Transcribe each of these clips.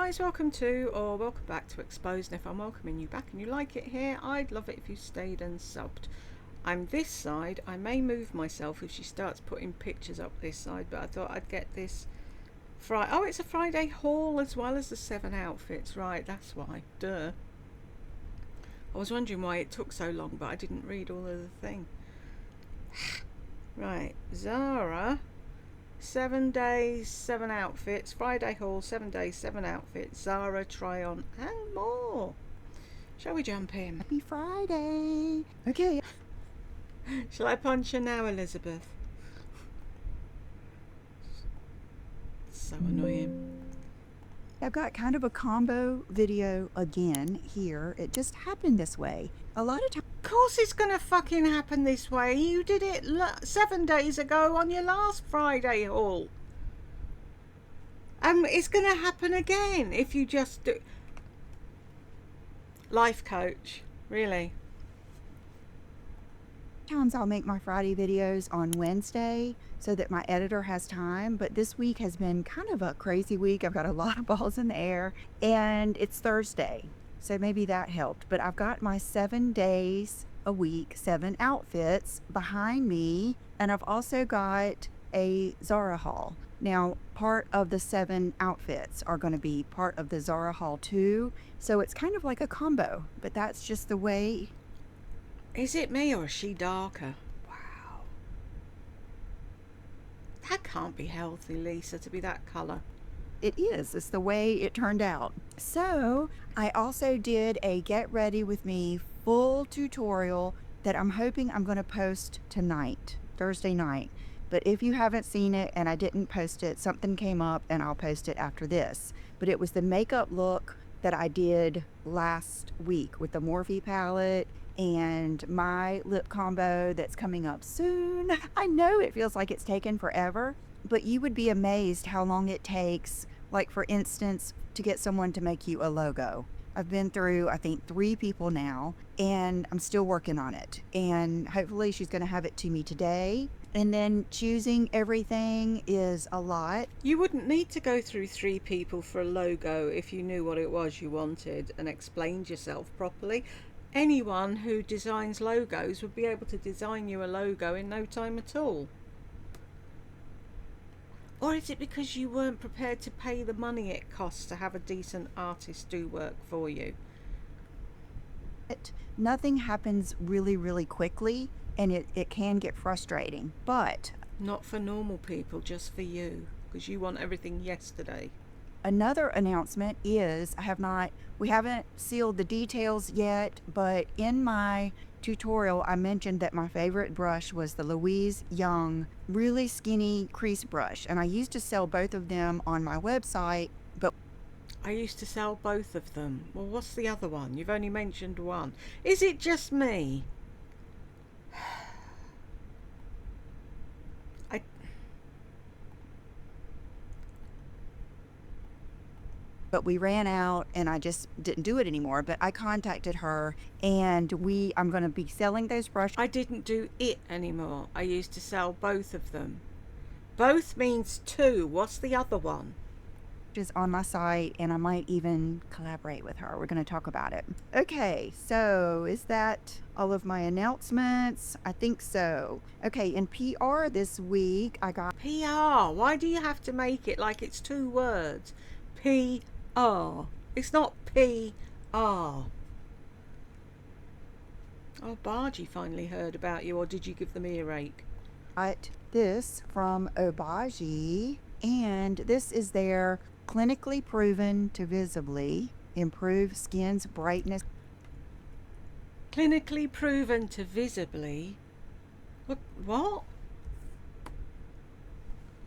guys, welcome back to Exposed. And if I'm welcoming you back and you like it here, I'd love it if you stayed and subbed. I'm this side. I may move myself if she starts putting pictures up this side, but I thought I'd get this Friday. Oh, it's a Friday haul as well as the 7 outfits. Right, that's why. Duh. I was wondering why it took so long, but I didn't read all of the thing. Right, ZARA. 7 days, 7 outfits. Friday haul, 7 days, 7 outfits. ZARA try on and more. Shall we jump in? Happy Friday. Okay. Shall I punch her now, Elizabeth? So annoying. I've got kind of a combo video again here. It just happened this way. A lot of times. Of course it's gonna fucking happen this way. You did it 7 days ago on your last Friday haul. It's gonna happen again if you just do. Life coach, really. Sometimes I'll make my Friday videos on Wednesday so that my editor has time, but this week has been kind of a crazy week. I've got a lot of balls in the air and it's Thursday, so maybe that helped. But I've got my 7 days a week, 7 outfits behind me, and I've also got a ZARA haul. Now, part of the 7 outfits are going to be part of the ZARA haul too, so it's kind of like a combo, but that's just the way. Is it me or is she darker? Wow. That can't be healthy, Lisa, to be that colour. It is. It's the way it turned out. So I also did a get ready with me full tutorial that I'm hoping I'm going to post tonight, Thursday night. But if you haven't seen it and I didn't post it, something came up and I'll post it after this. But it was the makeup look that I did last week with the Morphe palette and my lip combo that's coming up soon. I know it feels like it's taken forever, but you would be amazed how long it takes, like for instance, to get someone to make you a logo. I've been through, I think, 3 people now, and I'm still working on it. And hopefully she's going to have it to me today. And then choosing everything is a lot. You wouldn't need to go through 3 people for a logo if you knew what it was you wanted and explained yourself properly. Anyone who designs logos would be able to design you a logo in no time at all. Or is it because you weren't prepared to pay the money it costs to have a decent artist do work for you? Nothing happens really, really quickly, and it can get frustrating, but... Not for normal people, just for you, because you want everything yesterday. Another announcement is we haven't sealed the details yet, but in my tutorial I mentioned that my favorite brush was the Louise Young really skinny crease brush, and I used to sell both of them on my website, but I used to sell both of them. Well, what's the other one? You've only mentioned one. Is it just me? we ran out and I just didn't do it anymore. But I contacted her and I'm going to be selling those brushes. I didn't do it anymore. I used to sell both of them. Both means 2. What's the other one? Is on my site, and I might even collaborate with her. We're going to talk about it. Okay, so is that all of my announcements? I think so. Okay, in PR this week I got PR. Why do you have to make it like it's 2 words? PR. It's not PR. Oh, Bargy finally heard about you, or did you give them earache? Got this from Obagi, and this is their clinically proven to visibly improve skin's brightness. Clinically proven to visibly? What?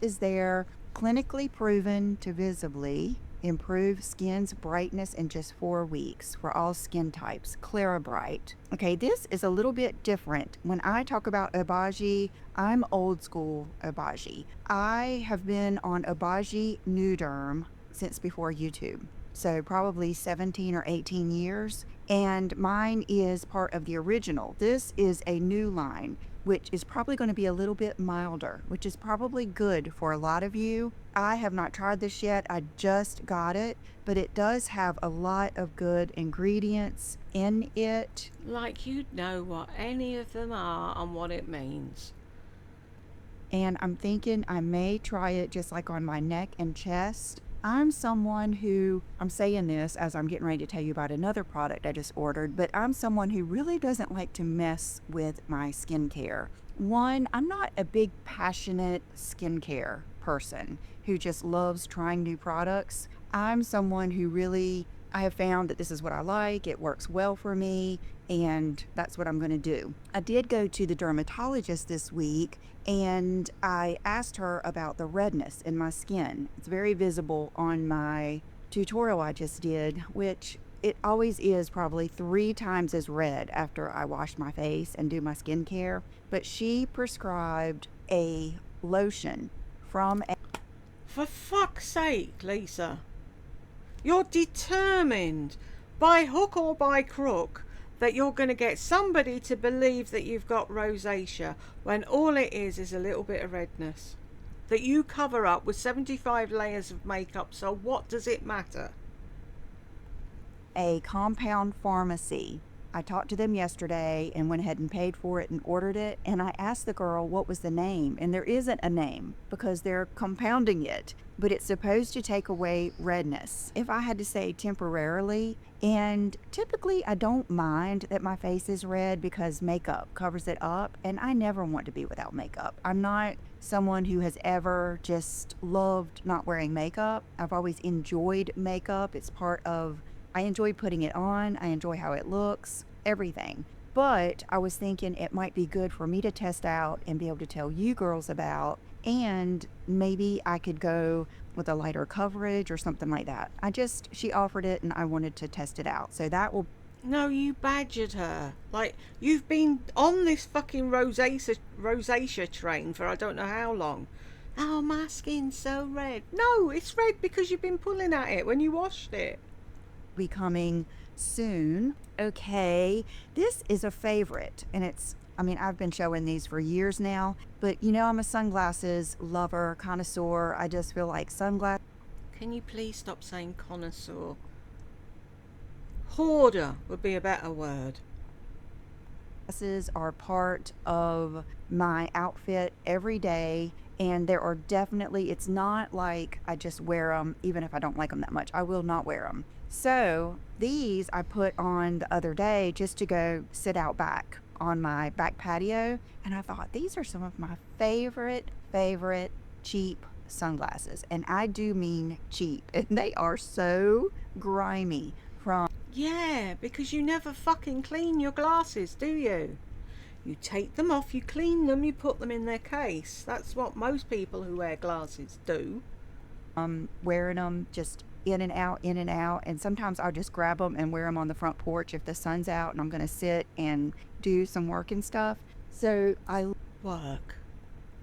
Is their clinically proven to visibly improve skin's brightness in just 4 weeks for all skin types. Claribright. Okay, this is a little bit different. When I talk about Obagi, I'm old school Obagi. I have been on Obagi Nuderm since before YouTube. So probably 17 or 18 years. and mine is part of the original. This is a new line, which is probably going to be a little bit milder, which is probably good for a lot of you. I have not tried this yet. I just got it, but it does have a lot of good ingredients in it. Like you'd know what any of them are and what it means. And I'm thinking I may try it just like on my neck and chest. I'm someone who, I'm saying this as I'm getting ready to tell you about another product I just ordered, but I'm someone who really doesn't like to mess with my skincare. One, I'm not a big passionate skincare person who just loves trying new products. I'm someone who really, I have found that this is what I like, it works well for me, and that's what I'm going to do. I did go to the dermatologist this week, and I asked her about the redness in my skin. It's very visible on my tutorial I just did, which it always is probably 3 times as red after I wash my face and do my skincare. But she prescribed a lotion from a For fuck's sake, Lisa. You're determined, by hook or by crook, that you're going to get somebody to believe that you've got rosacea when all it is a little bit of redness that you cover up with 75 layers of makeup. So what does it matter? a compound pharmacy. I talked to them yesterday and went ahead and paid for it and ordered it. And I asked the girl what was the name. And there isn't a name because they're compounding it. But it's supposed to take away redness. If I had to say temporarily, and typically I don't mind that my face is red because makeup covers it up. And I never want to be without makeup. I'm not someone who has ever just loved not wearing makeup. I've always enjoyed makeup. It's part of, I enjoy putting it on. I enjoy how it looks, everything. But I was thinking it might be good for me to test out and be able to tell you girls about, and maybe I could go with a lighter coverage or something like that. She offered it and I wanted to test it out. So that will. No, you badgered her. Like, you've been on this fucking rosacea train for I don't know how long. Oh, my skin's so red. No, it's red because you've been pulling at it when you washed it. Be coming soon. Okay, this is a favorite, and I've been showing these for years now, but I'm a sunglasses lover, connoisseur. I just feel like sunglasses Can you please stop saying connoisseur? Hoarder would be a better word. are part of my outfit every day, and there are definitely, it's not like I just wear them even if I don't like them that much. I will not wear them. So these I put on the other day just to go sit out back on my back patio, and I thought these are some of my favorite cheap sunglasses, and I do mean cheap, and they are so grimy from. Yeah, because you never fucking clean your glasses, do you? You take them off, you clean them, you put them in their case. That's what most people who wear glasses do. Wearing them just in and out, and sometimes I'll just grab them and wear them on the front porch if the sun's out and I'm going to sit and do some work and stuff. So I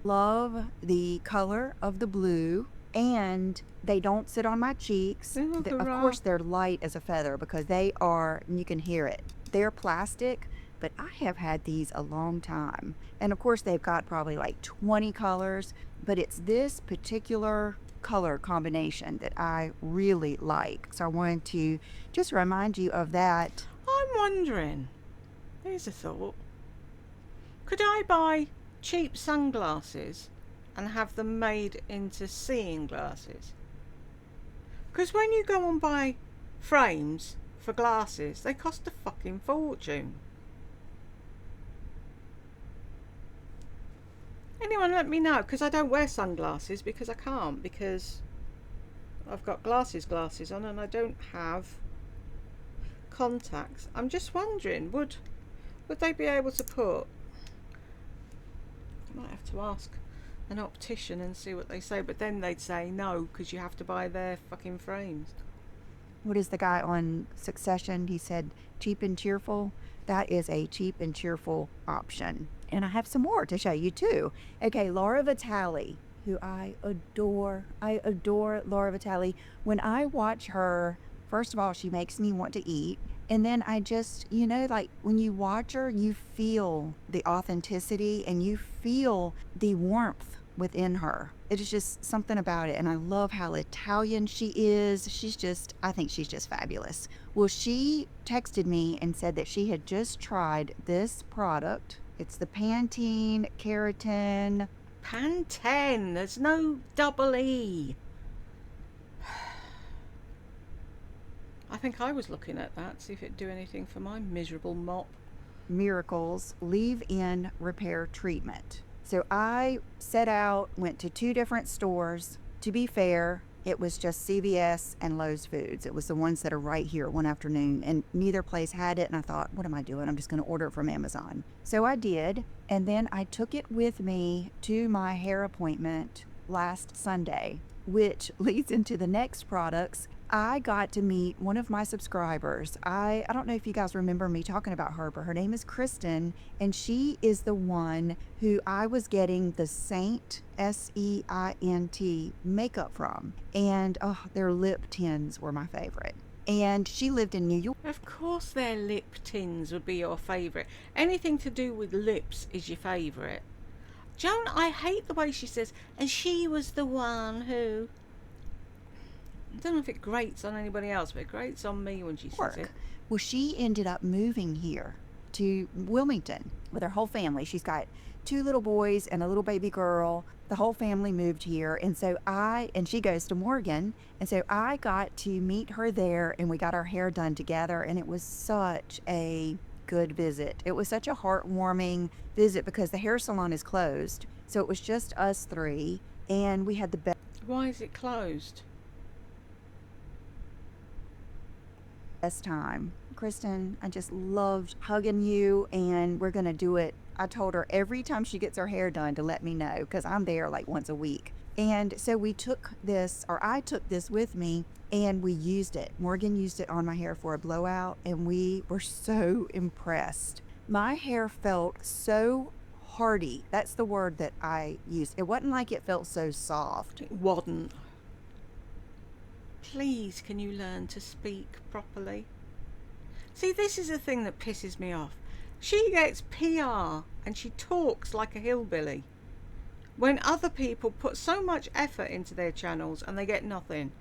love the color of the blue, and they don't sit on my cheeks. Of course, they're light as a feather because they are, and you can hear it, they're plastic, but I have had these a long time. And of course, they've got probably like 20 colors, but it's this particular color combination that I really like. So I wanted to just remind you of that. I'm wondering, here's a thought. Could I buy cheap sunglasses and have them made into seeing glasses? Because when you go and buy frames for glasses, they cost a fucking fortune. Anyone let me know, because I don't wear sunglasses because I can't, because I've got glasses on and I don't have contacts. I'm just wondering, would they be able to put, I might have to ask an optician and see what they say, but then they'd say no because you have to buy their fucking frames. What is the guy on Succession? He said cheap and cheerful. That is a cheap and cheerful option. And I have some more to show you too. Okay, Laura Vitale, who I adore. I adore Laura Vitale. When I watch her, first of all, she makes me want to eat. And then I just, like when you watch her, you feel the authenticity and you feel the warmth within her. It is just something about it. And I love how Italian she is. I think she's just fabulous. Well, she texted me and said that she had just tried this product. It's the Pantene Keratin. Pantene, there's no double E. I think I was looking at that, see if it'd do anything for my miserable mop. Miracles leave-in repair treatment. So I set out, went to 2 different stores. To be fair, it was just CVS and Lowe's Foods. It was the ones that are right here one afternoon, and neither place had it. And I thought, what am I doing? I'm just going to order it from Amazon. So I did, and then I took it with me to my hair appointment last Sunday, which leads into the next products. I got to meet one of my subscribers. I don't know if you guys remember me talking about her, but her name is Kristen, and she is the one who I was getting the Saint, Seint, makeup from. And their lip tints were my favorite. And she lived in New York. Of course their lip tints would be your favourite. Anything to do with lips is your favourite. Joan, I hate the way she says, and she was the one who... I don't know if it grates on anybody else, but it grates on me when she says it. Well, she ended up moving here to Wilmington with her whole family. She's got 2 little boys and a little baby girl. The whole family moved here. And so and she goes to Morgan. And so I got to meet her there, and we got our hair done together. And it was such a good visit. It was such a heartwarming visit because the hair salon is closed. So it was just us 3, and we had the best. Why is it closed? Best time. Kristen, I just loved hugging you, and we're going to do it. I told her every time she gets her hair done to let me know, because I'm there like once a week. And so I took this with me, and we used it. Morgan used it on my hair for a blowout, and we were so impressed. My hair felt so hardy. That's the word that I used. It wasn't like it felt so soft. It wasn't. Please, can you learn to speak properly? See, this is the thing that pisses me off. She gets PR and she talks like a hillbilly, when other people put so much effort into their channels and they get nothing.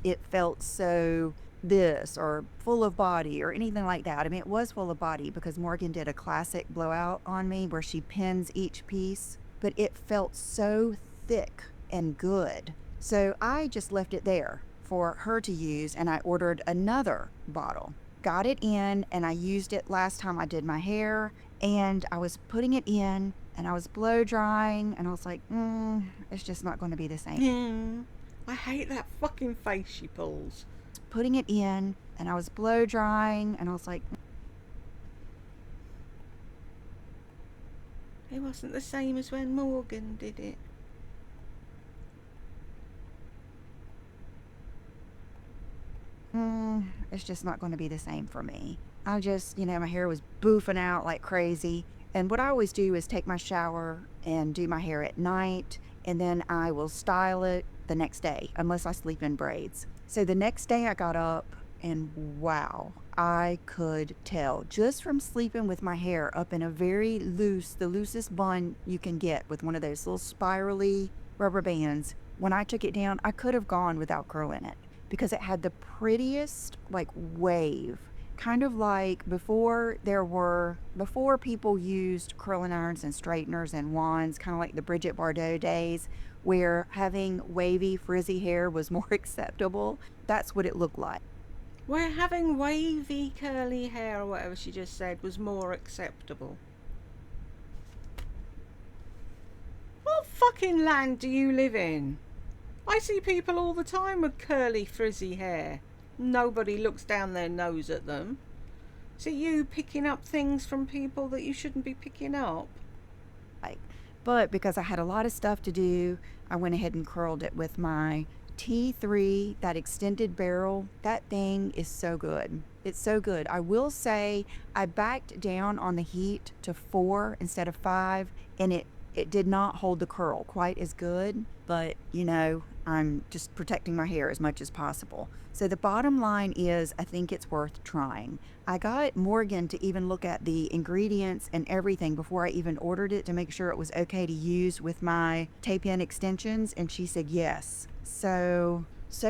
It felt so this or full of body or anything like that. I mean, it was full of body because Morgan did a classic blowout on me where she pins each piece, but it felt so thick and good. So I just left it there for her to use, and I ordered another bottle. Got it in, and I used it last time I did my hair, and I was putting it in, and I was blow drying, and I was like, it's just not going to be the same. I hate that fucking face she pulls. Putting it in, and I was blow drying, and I was like, it wasn't the same as when Morgan did it. it's just not going to be the same for me. I just, my hair was boofing out like crazy. And what I always do is take my shower and do my hair at night, and then I will style it the next day, unless I sleep in braids. So the next day I got up, and wow, I could tell just from sleeping with my hair up in a very loose, the loosest bun you can get with one of those little spirally rubber bands. When I took it down, I could have gone without curling it, because it had the prettiest wave, kind of like before people used curling irons and straighteners and wands, kind of like the Bridget Bardot days, where having wavy frizzy hair was more acceptable. That's what it looked like. Where having wavy curly hair, or whatever she just said, was more acceptable. What fucking land do you live in? I see people all the time with curly, frizzy hair. Nobody looks down their nose at them. So you picking up things from people that you shouldn't be picking up? But because I had a lot of stuff to do, I went ahead and curled it with my T3, that extended barrel. That thing is so good. It's so good. I will say I backed down on the heat to 4 instead of 5, and it did not hold the curl quite as good. But, I'm just protecting my hair as much as possible. So the bottom line is, I think it's worth trying. I got Morgan to even look at the ingredients and everything before I even ordered it to make sure it was okay to use with my tape-in extensions, and she said yes. So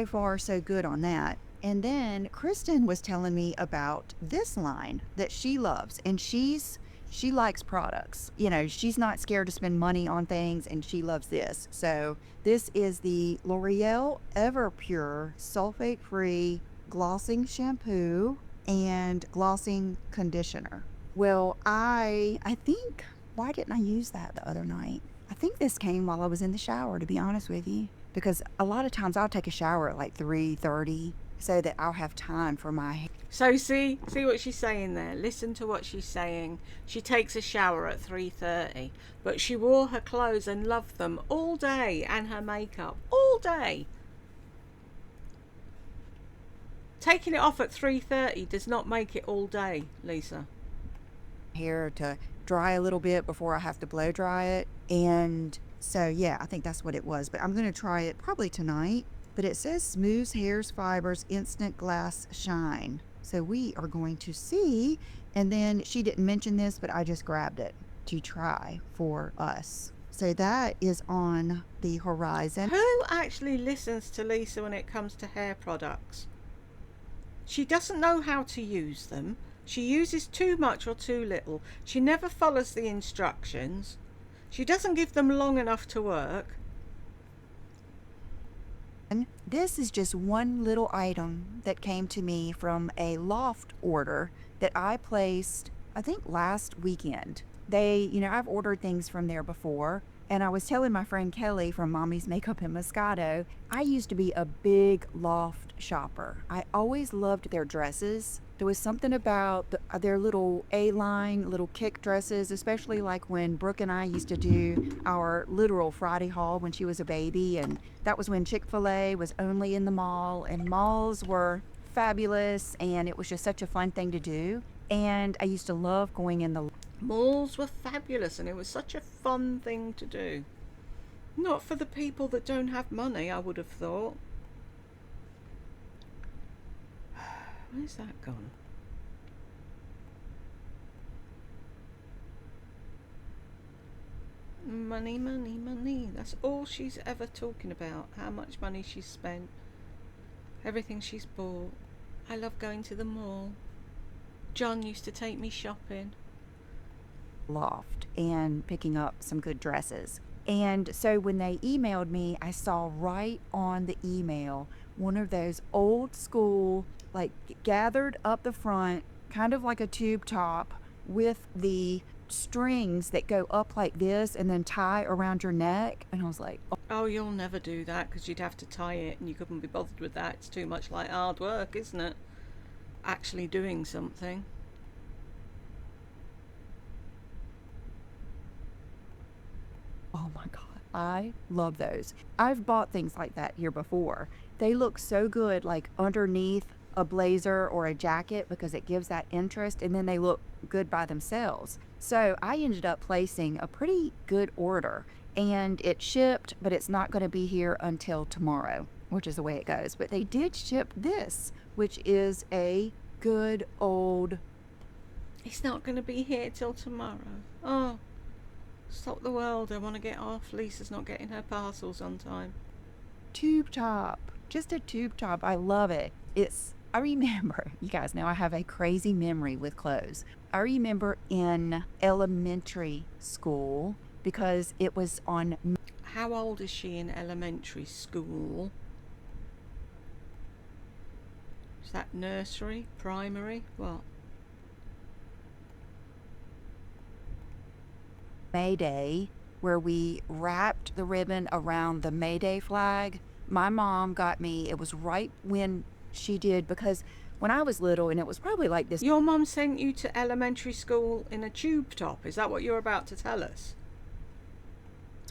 far so good on that. And then Kristen was telling me about this line that she loves, and she likes products. You know, she's not scared to spend money on things, and she loves this. So this is the L'Oreal Everpure sulfate-free glossing shampoo and glossing conditioner. Well, I think, why didn't I use that the other night? I think this came while I was in the shower, to be honest with you, because a lot of times I'll take a shower at like 3:30 so that I'll have time for my. So see what she's saying there. Listen to what she's saying. She takes a shower at 3:30, but she wore her clothes and loved them all day, and her makeup all day. Taking it off at 3:30 does not make it all day, Lisa. Hair to dry a little bit before I have to blow dry it. And so yeah, I think that's what it was, but I'm going to try it probably tonight. But it says smooths hairs, fibers, instant glass shine. So we are going to see. And then she didn't mention this, but I just grabbed it to try for us. So that is on the horizon. Who actually listens to Lisa when it comes to hair products? She doesn't know how to use them. She uses too much or too little. She never follows the instructions. She doesn't give them long enough to work. This is just one little item that came to me from a loft order that I placed, I think last weekend. I've ordered things from there before, and I was telling my friend Kelly from Mommy's Makeup and Moscato, I used to be a big loft shopper. I always loved their dresses. There was something about their little A-line, little kick dresses, especially like when Brooke and I used to do our literal Friday haul when she was a baby. And that was when Chick-fil-A was only in the mall, and malls were fabulous, and it was just such a fun thing to do. And I used to love going in the malls were fabulous, and it was such a fun thing to do. Not for the people that don't have money, I would have thought. Where's that gone? Money, money, money. That's all she's ever talking about. How much money she's spent. Everything she's bought. I love going to the mall. John used to take me shopping. Loft and picking up some good dresses. And so when they emailed me, I saw right on the email one of those old school, like gathered up the front, kind of like a tube top with the strings that go up like this and then tie around your neck. And I was like, oh, you'll never do that because you'd have to tie it, and you couldn't be bothered with that. It's too much like hard work, isn't it? Actually doing something. oh my God, I love those. I've bought things like that here before. They look so good, like underneath a blazer or a jacket, because it gives that interest, and then they look good by themselves. So I ended up placing a pretty good order, and it shipped, but it's not going to be here until tomorrow, which is the way it goes. But they did ship this, which is a good old... It's not going to be here till tomorrow. Oh, stop the world. I want to get off. Lisa's not getting her parcels on time. tube top. Just a tube top. I love it. I remember, you guys know I have a crazy memory with clothes. I remember in elementary school, because it was on... How old is she in elementary school? Is that nursery? Primary? What? May Day, where we wrapped the ribbon around the May Day flag. My mom got me, it was right when she did, because when I was little, and it was probably like this... Your mom sent you to elementary school in a tube top. Is that what you're about to tell us?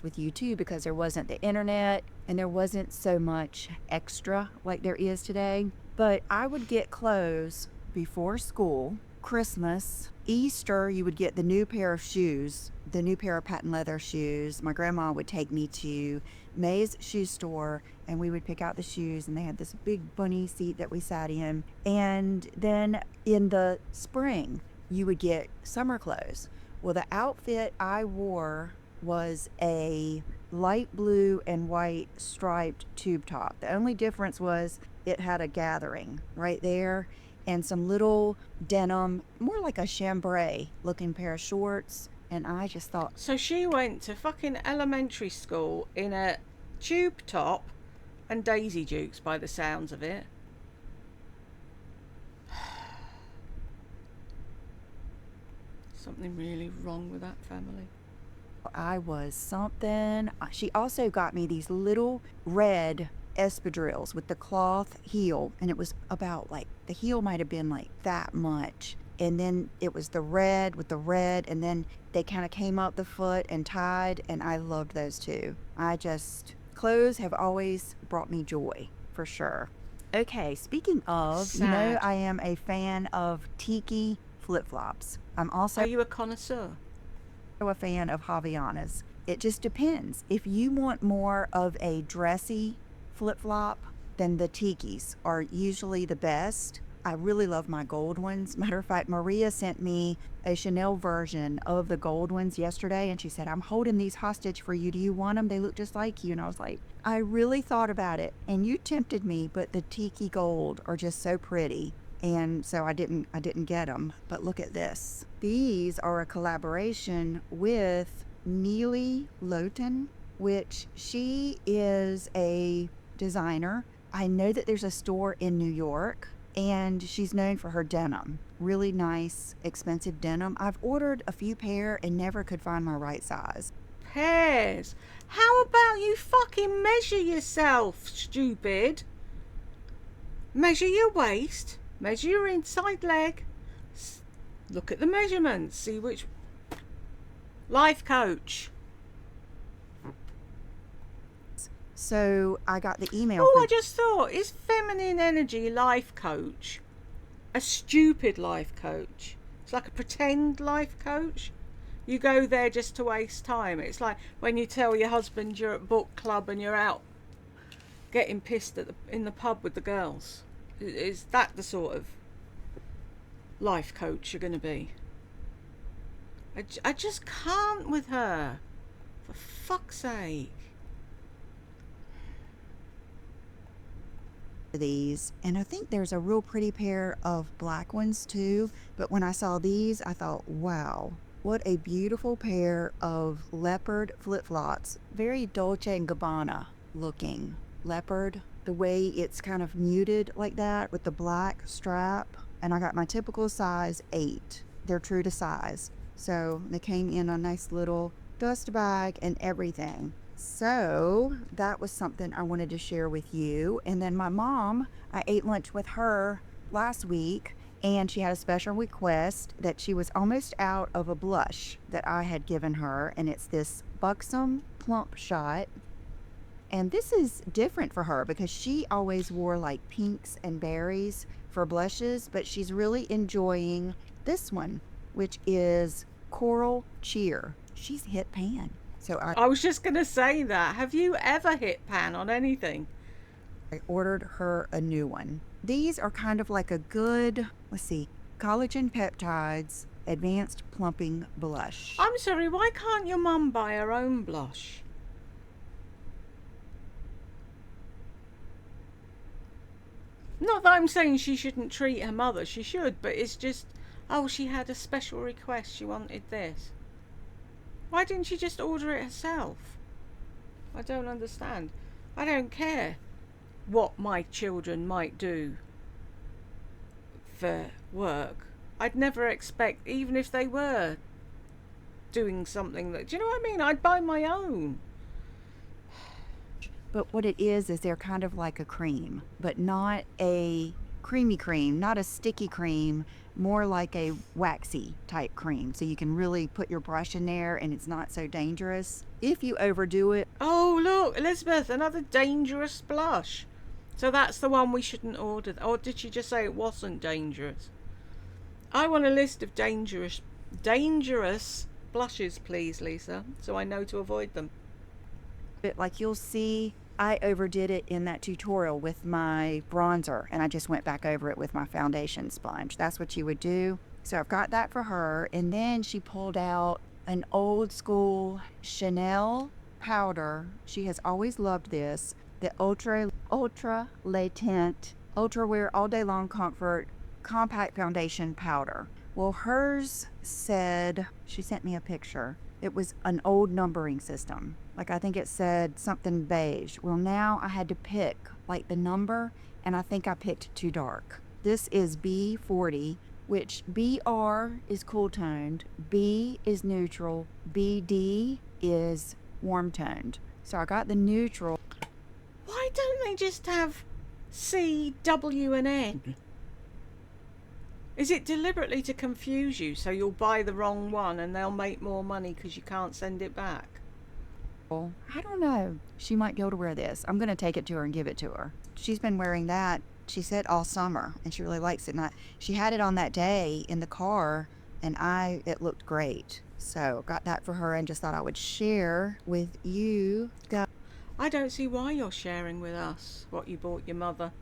With you too, because there wasn't the internet and there wasn't so much extra like there is today. But I would get clothes before school, Christmas, Easter, you would get the new pair of shoes, the new pair of patent leather shoes. My grandma would take me to May's shoe store and we would pick out the shoes, and they had this big bunny seat that we sat in. And then in the spring, you would get summer clothes. Well, the outfit I wore was a light blue and white striped tube top. The only difference was it had a gathering right there and some little denim, more like a chambray looking pair of shorts. And I just thought, So she went to fucking elementary school in a tube top and Daisy Dukes by the sounds of it. Something really wrong with that family. I was something. She also got me these little red espadrilles with the cloth heel, and it was about like, the heel might have been like that much. And then it was the red with the red, and then they kind of came up the foot and tied, and I loved those too. Clothes have always brought me joy, for sure. Okay, speaking of, you know, Sad. I am a fan of tiki flip-flops. I'm also Are you a connoisseur? a fan of Havaianas. It just depends. If you want more of a dressy flip-flop, then the tikis are usually the best. I really love my gold ones. Matter of fact, Maria sent me a Chanel version of the gold ones yesterday, and she said, I'm holding these hostage for you. Do you want them? They look just like you. And I was like, I really thought about it, and you tempted me, but the tiki gold are just so pretty. And so I didn't get them. But look at this. These are a collaboration with Neely Lowton, which she is a designer. I know that there's a store in New York, and she's known for her denim. Really nice, expensive denim. I've ordered a few pair and never could find my right size. Pairs. How about you fucking measure yourself, stupid? Measure your waist. Measure your inside leg. Look at the measurements. See which... Life coach. So I got the email. Oh, I just thought, is Feminine Energy life coach a stupid life coach? It's like a pretend life coach. You go there just to waste time. It's like when you tell your husband you're at book club and you're out getting pissed in the pub with the girls. Is that the sort of life coach you're going to be? I just can't with her. For fuck's sake. These, and I think there's a real pretty pair of black ones too, but when I saw these I thought, wow, what a beautiful pair of leopard flip-flops. Very Dolce & Gabbana looking leopard, the way it's kind of muted like that with the black strap. And I got my typical size 8. They're true to size, so they came in a nice little dust bag and everything. So that was something I wanted to share with you. And then my mom, I ate lunch with her last week, and she had a special request that she was almost out of a blush that I had given her, and it's this Buxom Plump Shot. And this is different for her because she always wore like pinks and berries for blushes, but she's really enjoying this one, which is Coral Cheer. She's hit pan. So I was just going to say that. Have you ever hit pan on anything? I ordered her a new one. These are kind of like a good, collagen peptides, advanced plumping blush. I'm sorry, why can't your mum buy her own blush? Not that I'm saying she shouldn't treat her mother, she should, but it's just, oh, she had a special request, she wanted this. Why didn't she just order it herself? I don't understand. I don't care what my children might do for work. I'd never expect, even if they were doing something that, do you know what I mean? I'd buy my own. But what it is they're kind of like a cream, but not a creamy cream, not a sticky cream, more like a waxy type cream. So you can really put your brush in there and it's not so dangerous. If you overdo it. Oh, look, Elizabeth, another dangerous blush. So that's the one we shouldn't order. Or did she just say it wasn't dangerous? I want a list of dangerous blushes, please, Lisa, so I know to avoid them. But like you'll see, I overdid it in that tutorial with my bronzer, and I just went back over it with my foundation sponge. That's what you would do. So I've got that for her. And then she pulled out an old school Chanel powder. She has always loved this. The ultra latent, ultra wear all day long comfort compact foundation powder. Well, hers said, she sent me a picture. It was an old numbering system. Like I think it said something beige. Well, now I had to pick like the number, and I think I picked too dark. This is B40, which BR is cool toned, B is neutral, BD is warm toned. So I got the neutral. Why don't they just have C, W, and N? Is it deliberately to confuse you so you'll buy the wrong one and they'll make more money because you can't send it back? I don't know. She might be able to wear this. I'm going to take it to her and give it to her. She's been wearing that, she said, all summer, and she really likes it. And she had it on that day in the car, and it looked great. So got that for her and just thought I would share with you I don't see why you're sharing with us what you bought your mother.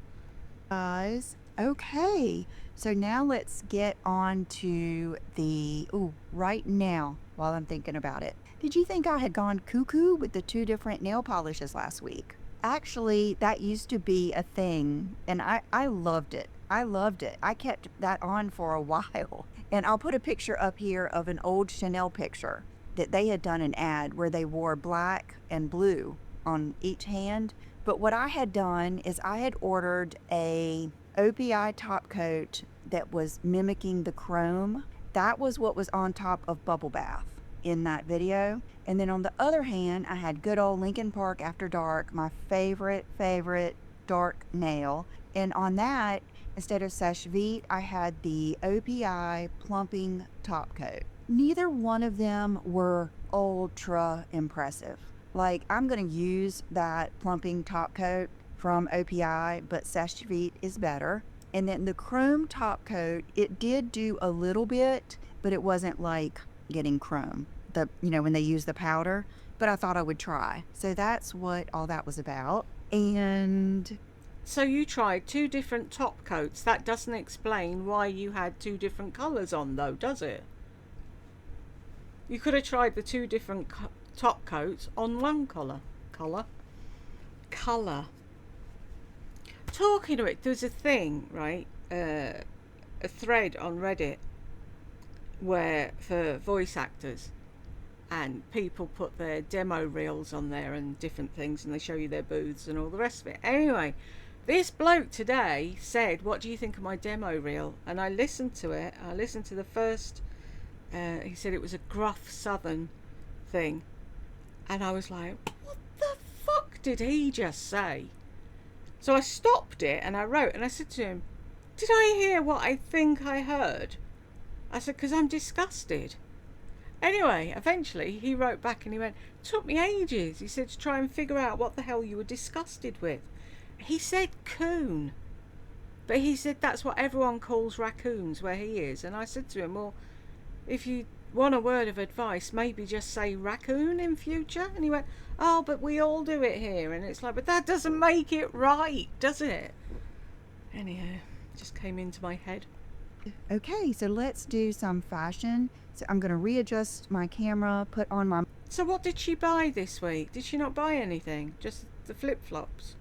guys. Okay, so now let's get on to right now while I'm thinking about it. Did you think I had gone cuckoo with the 2 different nail polishes last week? Actually, that used to be a thing, and I loved it. I kept that on for a while. And I'll put a picture up here of an old Chanel picture that they had done an ad where they wore black and blue on each hand. But what I had done is I had ordered a OPI top coat that was mimicking the chrome. That was what was on top of Bubble Bath in that video. And then on the other hand, I had good old Lincoln Park After Dark, my favorite dark nail. And on that, instead of Seche Vite, I had the OPI plumping top coat. Neither one of them were ultra impressive. Like, I'm going to use that plumping top coat from OPI, but Seche Vite is better. And then the chrome top coat, it did do a little bit, but it wasn't like getting chrome, when they use the powder, but I thought I would try. So that's what all that was about. And so you tried 2 different top coats. That doesn't explain why you had 2 different colours on, though, does it? You could have tried the 2 different top coats on one colour. Talking to it, there's a thing, right? A thread on Reddit where for voice actors, and people put their demo reels on there and different things, and they show you their booths and all the rest of it. Anyway, this bloke today said, what do you think of my demo reel? And I listened to it. I listened to the first, he said it was a gruff southern thing, and I was like, what the fuck did he just say? So I stopped it and I wrote, and I said to him, did I hear what I think I heard? I said, because I'm disgusted. Anyway, eventually he wrote back and he went, took me ages. He said, to try and figure out what the hell you were disgusted with. He said coon. But he said that's what everyone calls raccoons where he is. And I said to him, well, if you want a word of advice, maybe just say raccoon in future. And he went, oh, but we all do it here. And it's like, but that doesn't make it right, does it? Anyhow, it just came into my head. okay, so let's do some fashion. So I'm going to readjust my camera, put on my... So what did she buy this week? Did she not buy anything? Just the flip-flops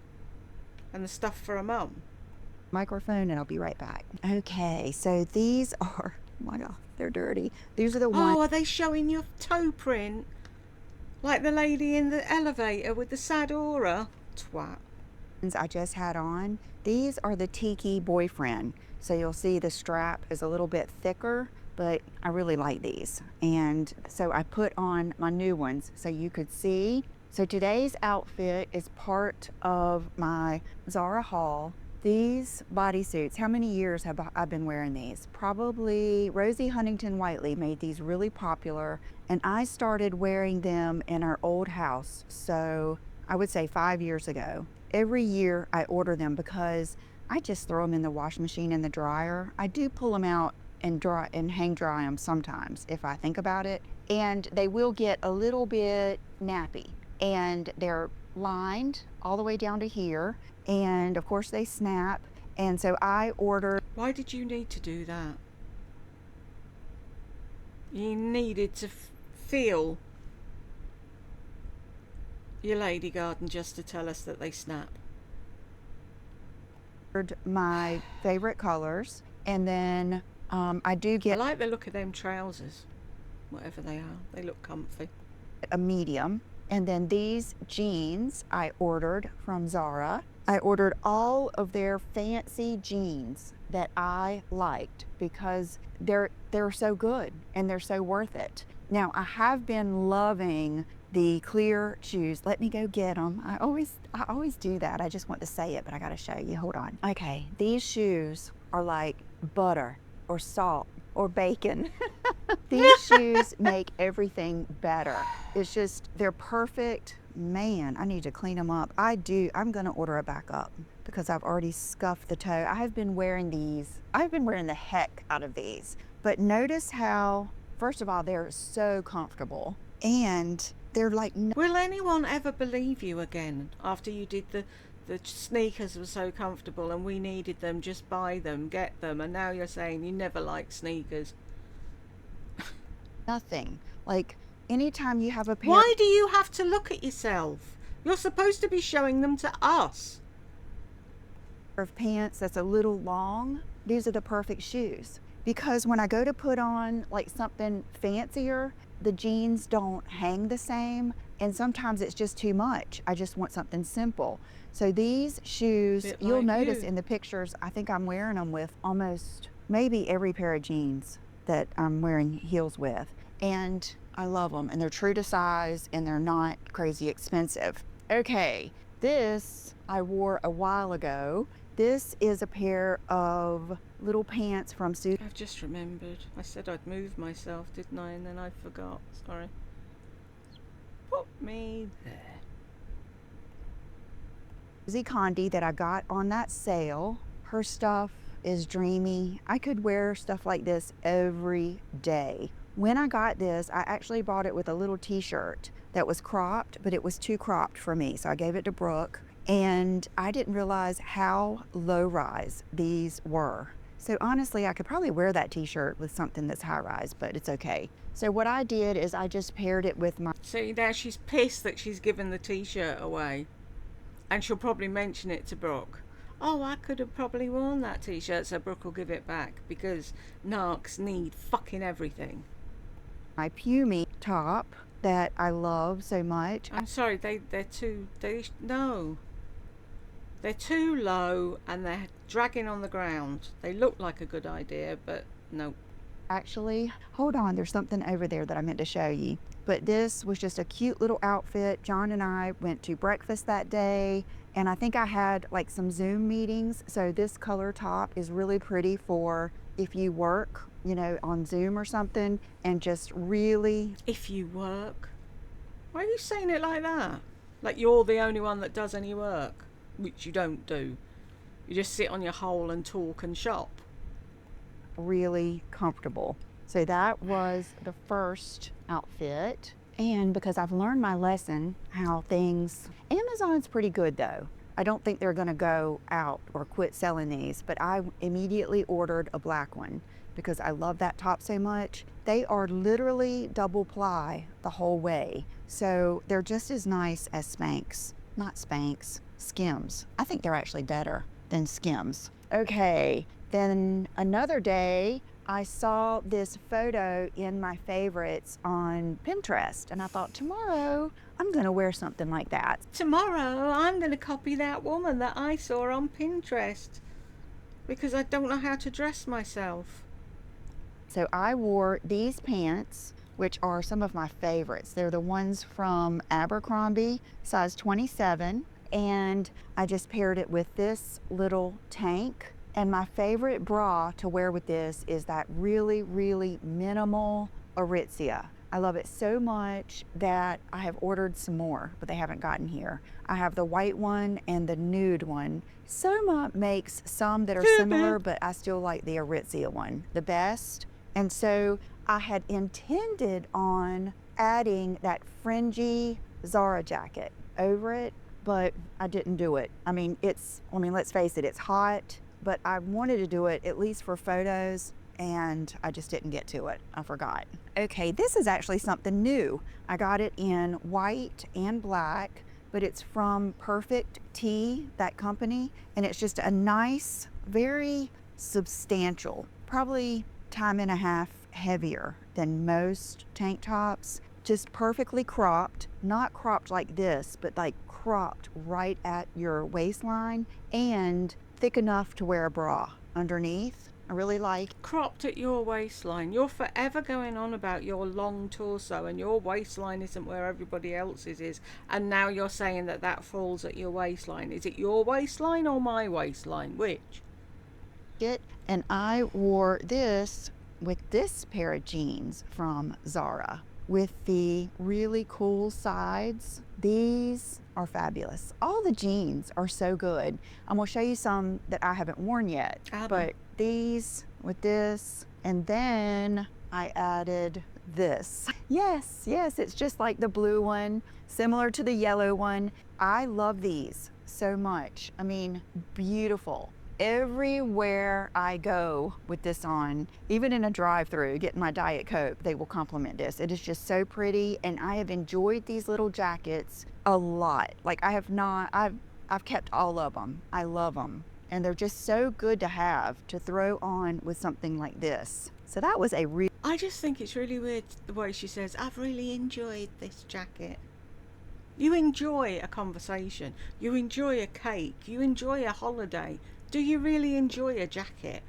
and the stuff for her mum? microphone, and I'll be right back. Okay, so these are... oh my god, they're dirty. These are the ones... Oh, are they showing your toe print? Like the lady in the elevator with the sad aura? Twat. I just had on. These are the Tiki Boyfriend. So you'll see the strap is a little bit thicker, but I really like these. And so I put on my new ones so you could see. So today's outfit is part of my ZARA haul. These bodysuits, how many years have I been wearing these? Probably Rosie Huntington Whiteley made these really popular, and I started wearing them in our old house. So I would say 5 years ago. Every year I order them because I just throw them in the washing machine and the dryer. I do pull them out and dry and hang dry them sometimes if I think about it. And they will get a little bit nappy, and they're lined all the way down to here. And of course they snap. And so I ordered. Why did you need to do that? You needed to feel your lady garden just to tell us that they snap. My favorite colors, and then I do I get like the look of them trousers, whatever they are. They look comfy. a medium. And then these jeans I ordered from ZARA. I ordered all of their fancy jeans that I liked because they're so good and they're so worth it. Now, I have been loving the clear shoes. Let me go get them. I always do that. I just want to say it, but I got to show you. Hold on. Okay, these shoes are like butter or salt or bacon. These shoes make everything better. It's just, they're perfect. Man, I need to clean them up. I'm going to order a backup because I've already scuffed the toe. I have been wearing these. I've been wearing the heck out of these. But notice how, first of all, they're so comfortable, and they're like... Will anyone ever believe you again after you did the sneakers were so comfortable and we needed them, just buy them, get them, and now you're saying you never liked sneakers? Nothing. Like, anytime you have a pair... Why do you have to look at yourself? You're supposed to be showing them to us. ...of pants that's a little long, these are the perfect shoes. Because when I go to put on like something fancier, the jeans don't hang the same, and sometimes it's just too much. I just want something simple. So these shoes, you'll notice in the pictures, I think I'm wearing them with almost maybe every pair of jeans that I'm wearing heels with. And I love them, and they're true to size, and they're not crazy expensive. Okay, this I wore a while ago. This is a pair of little pants from I've just remembered. I said I'd move myself, didn't I? And then I forgot. Sorry. Put me there. Susie Condi that I got on that sale. Her stuff is dreamy. I could wear stuff like this every day. When I got this, I actually bought it with a little t-shirt that was cropped, but it was too cropped for me. So I gave it to Brooke, and I didn't realize how low rise these were. So honestly, I could probably wear that t-shirt with something that's high rise, but it's okay. So what I did is I just paired it with my... See, now she's pissed that she's given the t-shirt away. And she'll probably mention it to Brooke. Oh, I could have probably worn that t-shirt, so Brooke will give it back, because narcs need fucking everything. My Pumi top that I love so much. I'm sorry, they're too low and they're dragging on the ground. They look like a good idea, but no. Actually, hold on, there's something over there that I meant to show you. But this was just a cute little outfit. John and I went to breakfast that day, and I think I had like some Zoom meetings. So this color top is really pretty for if you work, you know, on Zoom or something, and just really... If you work? Why are you saying it like that? Like you're the only one that does any work, which you don't do. You just sit on your hole and talk and shop. Really comfortable. So that was the first outfit. And because I've learned my lesson how things... Amazon's pretty good though. I don't think they're gonna go out or quit selling these, but I immediately ordered a black one because I love that top so much. They are literally double ply the whole way. So they're just as nice as Spanx. Not Spanx, Skims. I think they're actually better than Skims. Okay, then another day, I saw this photo in my favorites on Pinterest, and I thought, tomorrow I'm gonna wear something like that. Tomorrow I'm gonna copy that woman that I saw on Pinterest because I don't know how to dress myself. So I wore these pants, which are some of my favorites. They're the ones from Abercrombie, size 27, and I just paired it with this little tank. And my favorite bra to wear with this is that really, really minimal Aritzia. I love it so much that I have ordered some more, but they haven't gotten here. I have the white one and the nude one. Soma makes some that are similar, but I still like the Aritzia one the best. And so I had intended on adding that fringy ZARA jacket over it, but I didn't do it. I mean, let's face it, it's hot, but I wanted to do it at least for photos, and I just didn't get to it. I forgot. Okay, this is actually something new. I got it in white and black, but it's from Perfect Tea, that company, and it's just a nice, very substantial, probably time and a half heavier than most tank tops, just perfectly cropped, not cropped like this, but like cropped right at your waistline, and thick enough to wear a bra underneath. I really like. Cropped at your waistline. You're forever going on about your long torso, and your waistline isn't where everybody else's is, and now you're saying that that falls at your waistline. Is it your waistline or my waistline? Which? And I wore this with this pair of jeans from ZARA with the really cool sides. These are fabulous. All the jeans are so good. I'm gonna show you some that I haven't worn yet, but these with this, and then I added this. Yes, it's just like the blue one, similar to the yellow one. I love these so much. I mean, beautiful. Everywhere I go with this on, even in a drive-through getting my Diet Coke, they will compliment this. It is just so pretty, and I have enjoyed these little jackets a lot. Like, I've kept all of them. I love them, and they're just so good to have to throw on with something like this. So that was a real. I just think it's really weird the way she says, I've really enjoyed this jacket. You enjoy a conversation, you enjoy a cake, you enjoy a holiday. Do you really enjoy a jacket?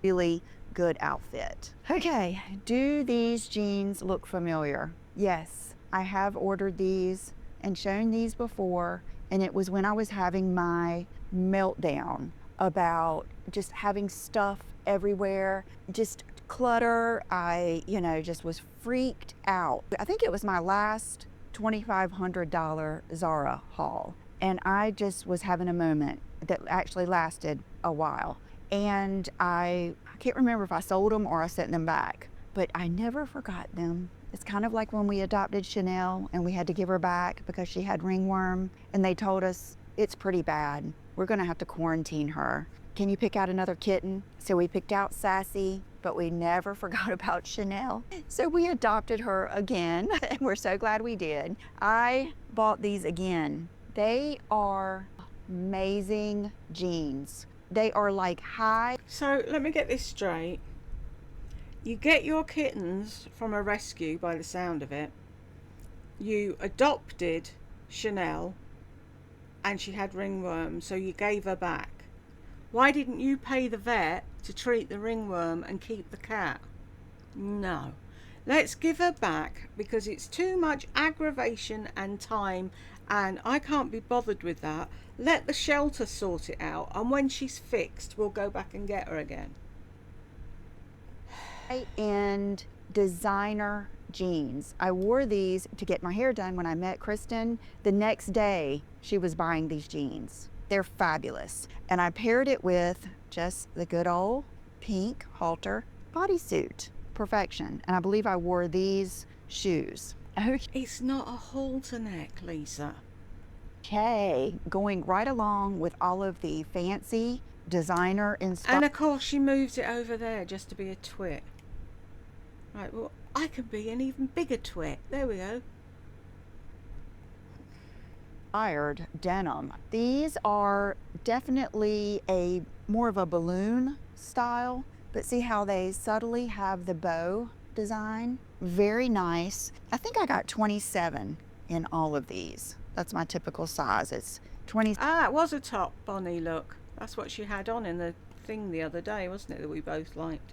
Really good outfit. Okay, do these jeans look familiar? Yes, I have ordered these and shown these before, and it was when I was having my meltdown about just having stuff everywhere, just clutter. I, just was freaked out. I think it was my last $2,500 ZARA haul, and I just was having a moment that actually lasted a while. And I can't remember if I sold them or I sent them back, but I never forgot them. It's kind of like when we adopted Chanel and we had to give her back because she had ringworm, and they told us it's pretty bad. We're gonna have to quarantine her. Can you pick out another kitten? So we picked out Sassy, but we never forgot about Chanel. So we adopted her again, and we're so glad we did. I bought these again. They are amazing jeans. They are like high. So let me get this straight. You get your kittens from a rescue by the sound of it. You adopted Chanel and she had ringworm, so you gave her back. Why didn't you pay the vet to treat the ringworm and keep the cat? No. Let's give her back because it's too much aggravation and time, and I can't be bothered with that. Let the shelter sort it out, and when she's fixed, we'll go back and get her again. And designer jeans. I wore these to get my hair done when I met Kristen. The next day, she was buying these jeans. They're fabulous. And I paired it with just the good old pink halter bodysuit. Perfection. And I believe I wore these shoes. It's not a halter neck, Lisa. Okay, going right along with all of the fancy designer inspired. And of course she moves it over there just to be a twit. Right, well, I could be an even bigger twit. There we go. Denim. These are definitely a more of a balloon style, but see how they subtly have the bow design? Very nice. I think I got 27 in all of these. That's my typical size. It's 20. Ah, it was a top Bonnie look. That's what she had on in the thing the other day, wasn't it, that we both liked?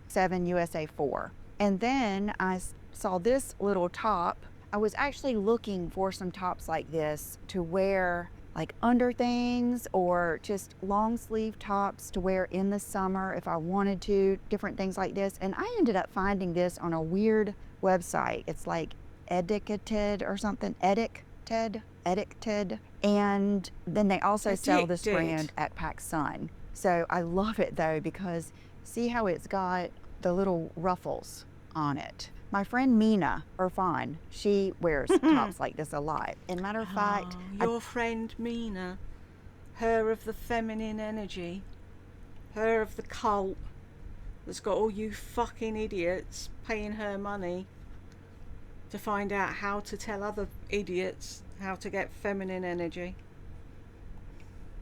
7 USA 4. And then I saw this little top. I was actually looking for some tops like this to wear like under things or just long sleeve tops to wear in the summer if I wanted to, different things like this. And I ended up finding this on a weird website. It's like Etiqueted or something, Etiqueted. And then they also sell this brand at PacSun. So I love it though, because see how it's got the little ruffles on it. My friend Mina Irfan, she wears tops like this a lot. And matter of fact, your friend Mina, her of the feminine energy, her of the cult that's got all you fucking idiots paying her money to find out how to tell other idiots how to get feminine energy.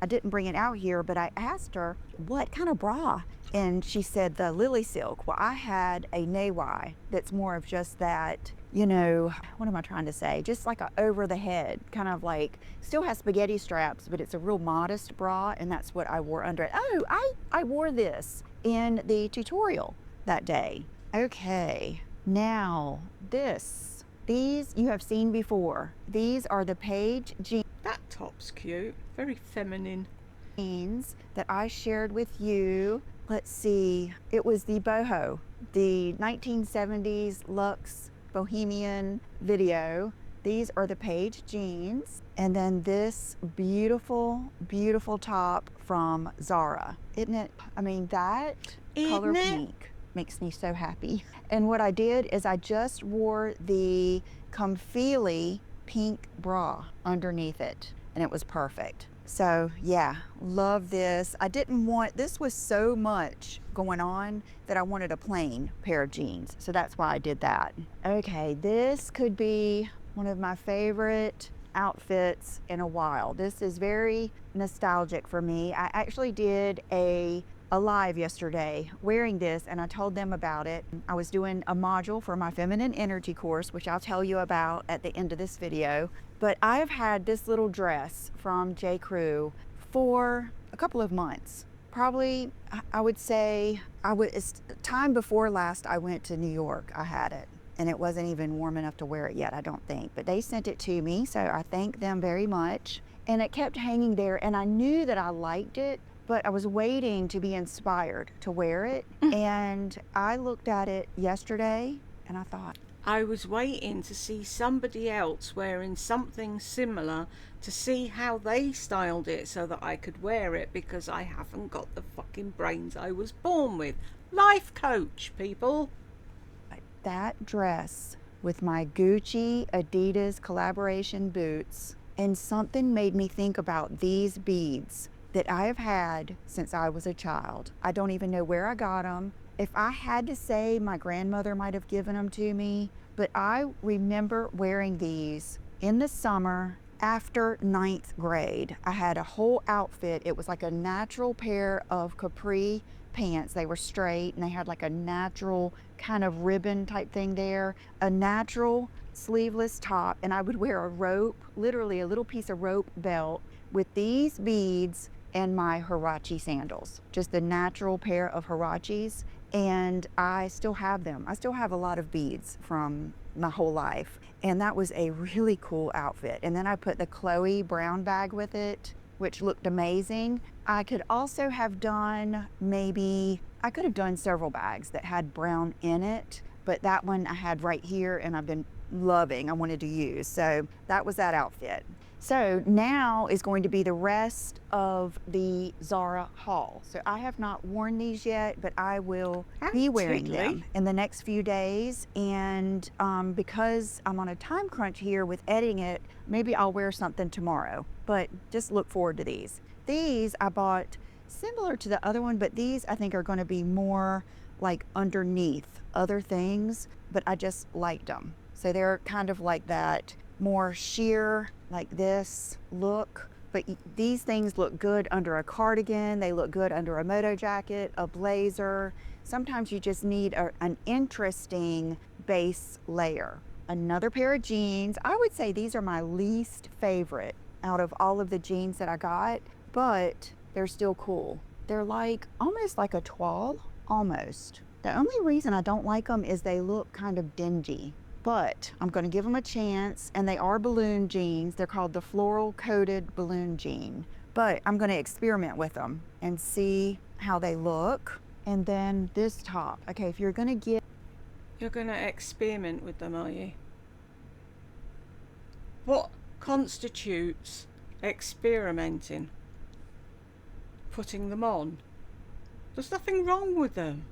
I didn't bring it out here, but I asked her what kind of bra, and she said the Lily Silk. Well, I had a Naywai that's more of just that, you know, what am I trying to say? Just like a over the head, kind of like, still has spaghetti straps, but it's a real modest bra, and that's what I wore under it. Oh, I wore this in the tutorial that day. Okay, now these you have seen before. These are the Paige jeans. That top's cute, very feminine. That I shared with you. Let's see, it was the boho, the 1970s luxe bohemian video. These are the Paige jeans. And then this beautiful, beautiful top from ZARA. Isn't it? I mean, that color pink makes me so happy. And what I did is I just wore the Comfeely pink bra underneath it, and it was perfect. So yeah, love this. I didn't want, this was so much going on that I wanted a plain pair of jeans. So that's why I did that. Okay, this could be one of my favorite outfits in a while. This is very nostalgic for me. I actually did a live yesterday wearing this, and I told them about it. I was doing a module for my feminine energy course, which I'll tell you about at the end of this video. But I have had this little dress from J. Crew for a couple of months. Probably, I would say, it's time before last I went to New York, I had it. And it wasn't even warm enough to wear it yet, I don't think. But they sent it to me, so I thank them very much. And it kept hanging there, and I knew that I liked it, but I was waiting to be inspired to wear it. And I looked at it yesterday and I thought, I was waiting to see somebody else wearing something similar to see how they styled it so that I could wear it, because I haven't got the fucking brains I was born with. Life coach, people. That dress with my Gucci Adidas collaboration boots, and something made me think about these beads that I have had since I was a child. I don't even know where I got them. If I had to say, my grandmother might have given them to me, but I remember wearing these in the summer after 9th grade. I had a whole outfit. It was like a natural pair of capri pants. They were straight and they had like a natural kind of ribbon type thing there, a natural sleeveless top, and I would wear a rope, literally a little piece of rope belt with these beads and my Huarache sandals, just a natural pair of Huaraches, and I still have them. I still have a lot of beads from my whole life, and that was a really cool outfit. And then I put the Chloe brown bag with it, which looked amazing. I could also have done I could have done several bags that had brown in it, but that one I had right here and I've been loving, I wanted to use. So that was that outfit. So now is going to be the rest of the ZARA haul. So I have not worn these yet, but I will be wearing them in the next few days. And because I'm on a time crunch here with editing it, maybe I'll wear something tomorrow, but just look forward to these. These I bought similar to the other one, but these I think are going to be more like underneath other things, but I just liked them. So they're kind of like that more sheer, like this look, but these things look good under a cardigan. They look good under a moto jacket, a blazer. Sometimes you just need an interesting base layer. Another pair of jeans. I would say these are my least favorite out of all of the jeans that I got, but they're still cool. They're like almost like a toile, almost. The only reason I don't like them is they look kind of dingy, but I'm going to give them a chance. And they are balloon jeans. They're called the floral coated balloon jean, but I'm going to experiment with them and see how they look. And then this top. Okay, if you're going to get... You're going to experiment with them, are you? What constitutes experimenting? Putting them on? There's nothing wrong with them.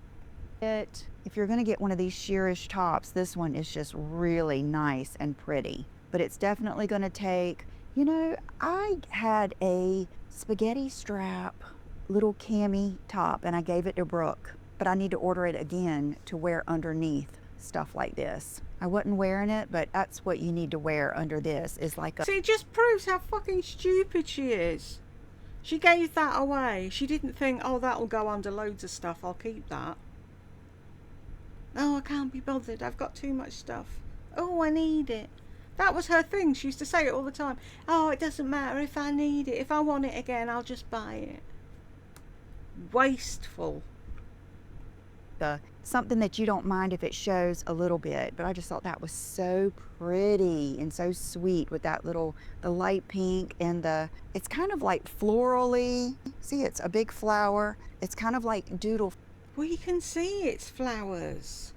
If you're going to get one of these sheerish tops, this one is just really nice and pretty. But it's definitely going to take, you know, I had a spaghetti strap little cami top and I gave it to Brooke, but I need to order it again to wear underneath stuff like this. I wasn't wearing it, but that's what you need to wear under this, is like a... See, it just proves how fucking stupid she is. She gave that away. She didn't think, oh, that'll go under loads of stuff, I'll keep that. Oh, I can't be bothered, I've got too much stuff. Oh, I need it. That was her thing. She used to say it all the time. Oh, it doesn't matter if I need it. If I want it again, I'll just buy it. Wasteful. Something that you don't mind if it shows a little bit, but I just thought that was so pretty and so sweet with that little, the light pink and it's kind of like florally. See, it's a big flower. It's kind of like doodle. Well, you can see it's flowers.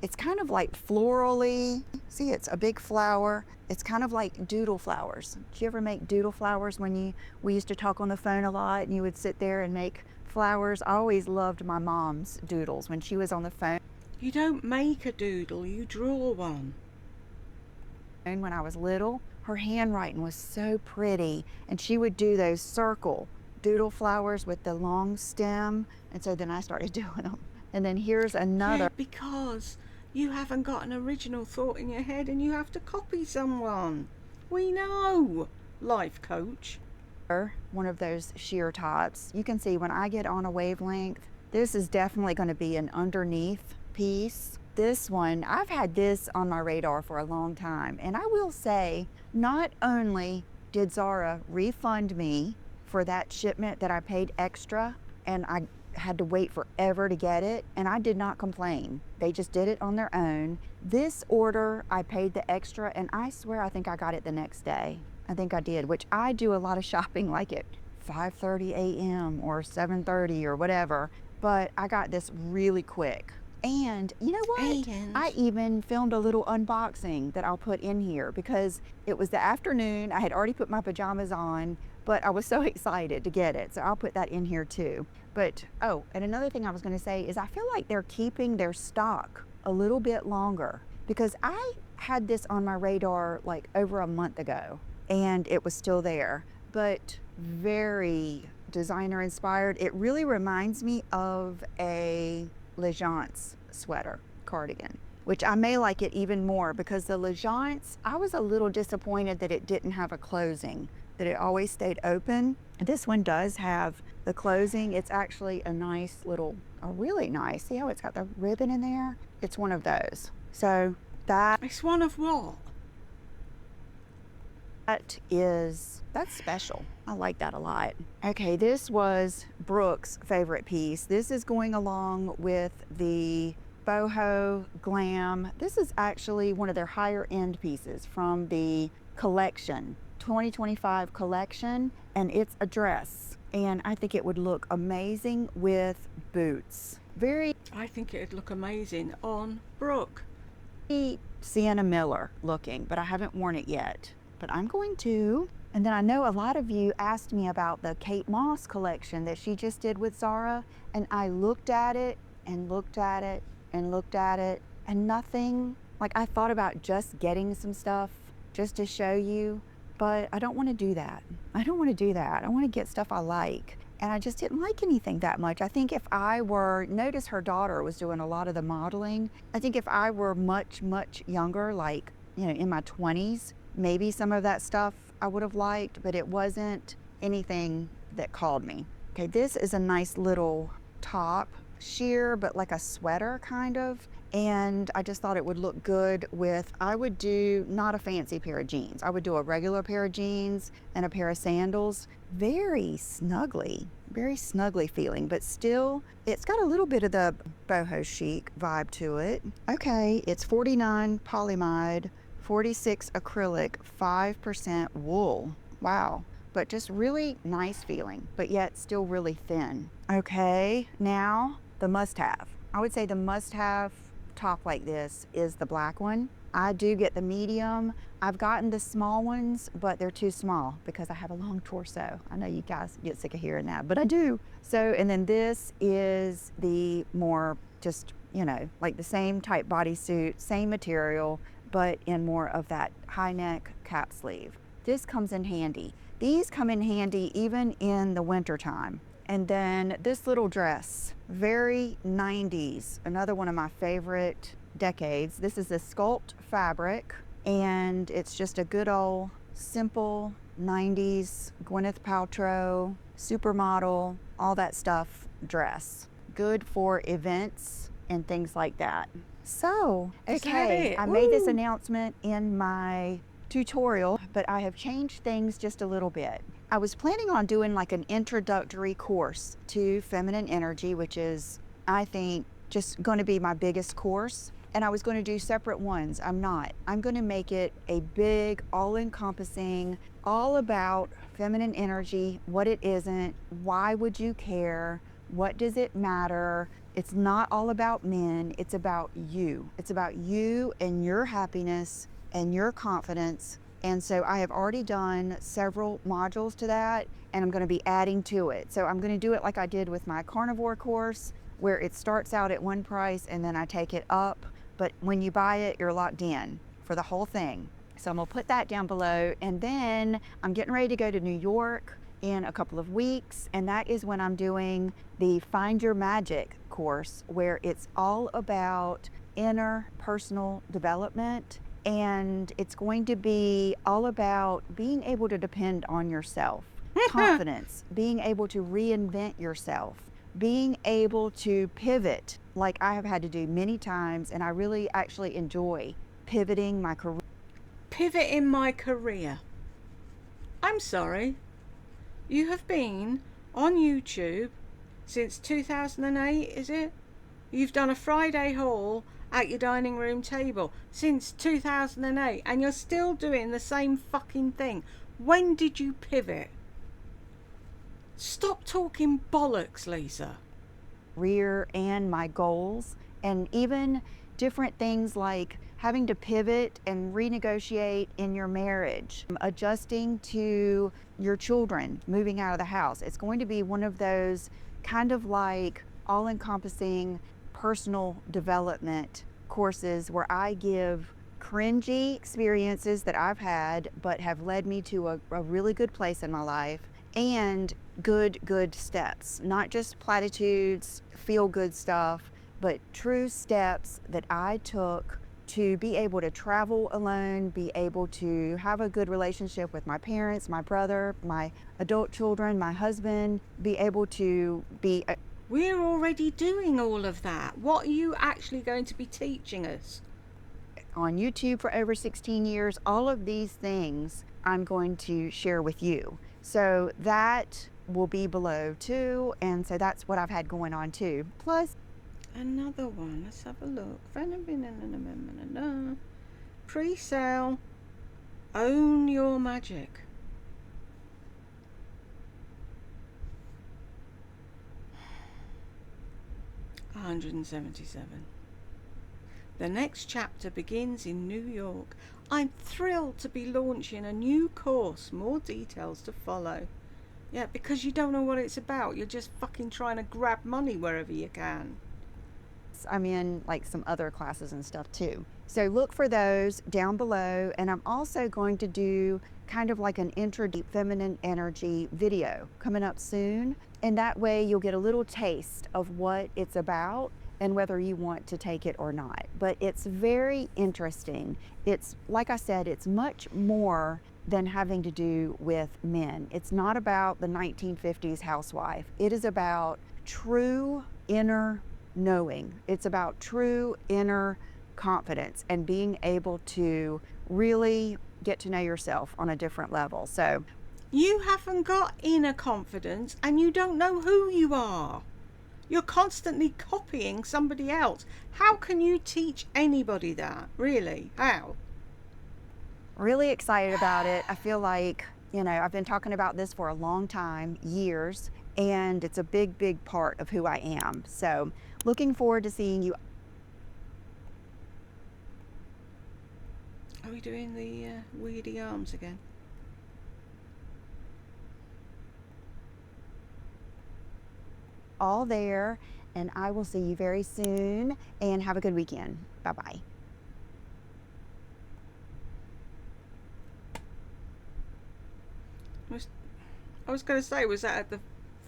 It's kind of like florally. See, it's a big flower. It's kind of like doodle flowers. Did you ever make doodle flowers when we used to talk on the phone a lot and you would sit there and make flowers? I always loved my mom's doodles when she was on the phone. You don't make a doodle, you draw one. And when I was little, her handwriting was so pretty, and she would do those circle doodle flowers with the long stem, and so then I started doing them. And then here's another. Yeah, because you haven't got an original thought in your head and you have to copy someone. We know, life coach. One of those sheer tops. You can see when I get on a wavelength, this is definitely going to be an underneath piece. This one, I've had this on my radar for a long time, and I will say, not only did ZARA refund me for that shipment that I paid extra and I had to wait forever to get it, and I did not complain. They just did it on their own. This order, I paid the extra, and I swear I think I got it the next day. I think I did, which I do a lot of shopping like at 5:30 a.m. or 7:30 or whatever, but I got this really quick. And you know what? I even filmed a little unboxing that I'll put in here because it was the afternoon. I had already put my pajamas on, but I was so excited to get it. So I'll put that in here too. But, oh, and another thing I was going to say is I feel like they're keeping their stock a little bit longer because I had this on my radar like over a month ago. And it was still there, but very designer inspired. It really reminds me of a Legence sweater cardigan, which I may like it even more because the Legence, I was a little disappointed that it didn't have a closing, that it always stayed open. This one does have the closing. It's actually a nice little, really nice. See how it's got the ribbon in there? It's one of those. So that. It's one of what? That's special. I like that a lot. Okay, this was Brooke's favorite piece. This is going along with the boho glam. This is actually one of their higher end pieces from the collection, 2025 collection, and it's a dress. And I think it would look amazing with boots. I think it'd look amazing on Brooke. Sienna Miller looking, but I haven't worn it yet. But I'm going to. And then I know a lot of you asked me about the Kate Moss collection that she just did with ZARA, and I looked at it and looked at it and looked at it and nothing. Like, I thought about just getting some stuff just to show you, but I don't want to do that. I don't want to do that. I want to get stuff I like. And I just didn't like anything that much. I think if I were, notice her daughter was doing a lot of the modeling. I think if I were much, much younger, like, you know, in my 20s, maybe some of that stuff I would have liked, but it wasn't anything that called me. Okay, this is a nice little top, sheer, but like a sweater kind of. and I just thought it would look good with, I would do not a fancy pair of jeans. I would do a regular pair of jeans and a pair of sandals. Very snugly feeling, but still it's got a little bit of the boho chic vibe to it. Okay, it's 49 polyamide, 46 acrylic, 5% wool. Wow. But just really nice feeling, but yet still really thin. Okay, now the must-have. I would say the must-have top like this is the black one. I do get the medium. I've gotten the small ones, but they're too small because I have a long torso. I know you guys get sick of hearing that, but I do. So, and then this is the more just, you know, like the same type bodysuit, same material, but in more of that high neck cap sleeve. This comes in handy. These come in handy even in the winter time. And then this little dress, very 90s, another one of my favorite decades. This is a sculpt fabric, and it's just a good old simple 90s Gwyneth Paltrow, supermodel, all that stuff dress. Good for events and things like that. So, okay, I made this announcement in my tutorial, but I have changed things just a little bit. I was planning on doing like an introductory course to feminine energy, which is, I think, just going to be my biggest course. And I was going to do separate ones. I'm not. I'm going to make it a big, all-encompassing, all about feminine energy, what it isn't, why would you care, what does it matter. It's not all about men. It's about you. It's about you and your happiness and your confidence. And so I have already done several modules to that, and I'm going to be adding to it. So I'm going to do it like I did with my carnivore course, where it starts out at one price and then I take it up. But when you buy it, you're locked in for the whole thing. So I'm going to put that down below. And then I'm getting ready to go to New York in a couple of weeks. And that is when I'm doing the Find Your Magic course, where it's all about inner personal development. And it's going to be all about being able to depend on yourself, confidence, being able to reinvent yourself, being able to pivot like I have had to do many times. And I really actually enjoy pivoting my career. Pivot in my career. I'm sorry. You have been on YouTube since 2008, is it? You've done a Friday haul at your dining room table since 2008, and you're still doing the same fucking thing. When did you pivot? Stop talking bollocks, Lisa. Career and my goals, and even different things like having to pivot and renegotiate in your marriage, adjusting to your children, moving out of the house. It's going to be one of those kind of like all-encompassing personal development courses where I give cringy experiences that I've had but have led me to a really good place in my life, and good steps, not just platitudes, feel good stuff, but true steps that I took to be able to travel alone, be able to have a good relationship with my parents, my brother, my adult children, my husband, be able to be We're already doing all of that. What are you actually going to be teaching us? on YouTube for over 16 years. All of these things I'm going to share with you. So that will be below too. And so that's what I've had going on too. Plus another one. Let's have a look. Pre-sale. Own your magic. $177. The next chapter begins in New York. I'm thrilled to be launching a new course. More details to follow. Yeah, because you don't know what it's about. You're just fucking trying to grab money wherever you can. I'm in like some other classes and stuff too. So look for those down below. And I'm also going to do kind of like an intro to feminine energy video coming up soon. And that way you'll get a little taste of what it's about and whether you want to take it or not. But it's very interesting. It's, like I said, it's much more than having to do with men. It's not about the 1950s housewife. It is about true inner knowing. It's about true inner confidence and being able to really get to know yourself on a different level. So You haven't got inner confidence and you don't know who you are. You're constantly copying somebody else. How can you teach anybody that? Really? How? really excited about it. I feel like, I've been talking about this for a long time, years, and it's a big, big part of who I am. So looking forward to seeing you. Are we doing the weirdy arms again? All there, and I will see you very soon, and have a good weekend. Bye-bye. I was going to say, was that at the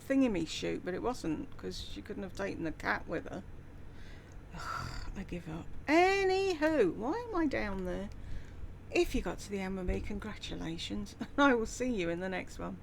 thingamy shoot, but it wasn't, because she couldn't have taken the cat with her. I give up. Anywho, why am I down there? If you got to the end with me, congratulations. I will see you in the next one.